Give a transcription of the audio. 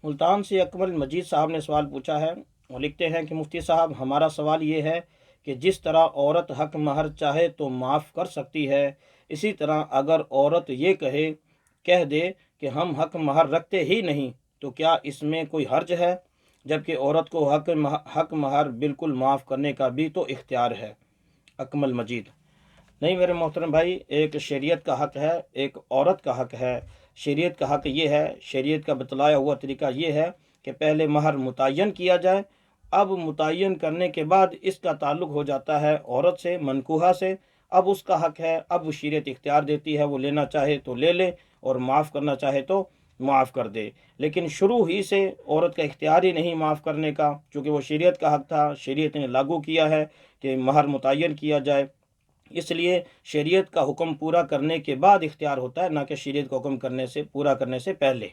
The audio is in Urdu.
ملتان سے اکمل مجید صاحب نے سوال پوچھا ہے، وہ لکھتے ہیں کہ مفتی صاحب ہمارا سوال یہ ہے کہ جس طرح عورت حق مہر چاہے تو معاف کر سکتی ہے، اسی طرح اگر عورت یہ کہہ دے کہ ہم حق مہر رکھتے ہی نہیں تو کیا اس میں کوئی حرج ہے؟ جبکہ عورت کو حق مہر بالکل معاف کرنے کا بھی تو اختیار ہے۔ اکمل مجید: نہیں میرے محترم بھائی، ایک شریعت کا حق ہے، ایک عورت کا حق ہے۔ شریعت کا حق یہ ہے، شریعت کا بتلایا ہوا طریقہ یہ ہے کہ پہلے مہر متعین کیا جائے، اب متعین کرنے کے بعد اس کا تعلق ہو جاتا ہے عورت سے، منکوحہ سے، اب اس کا حق ہے، اب وہ شریعت اختیار دیتی ہے، وہ لینا چاہے تو لے لے اور معاف کرنا چاہے تو معاف کر دے۔ لیکن شروع ہی سے عورت کا اختیار ہی نہیں معاف کرنے کا، چونکہ وہ شریعت کا حق تھا، شریعت نے لاگو کیا ہے کہ مہر متعین کیا جائے، اس لیے شریعت کا حکم پورا کرنے کے بعد اختیار ہوتا ہے، نہ کہ شریعت کا حکم پورا کرنے سے پہلے۔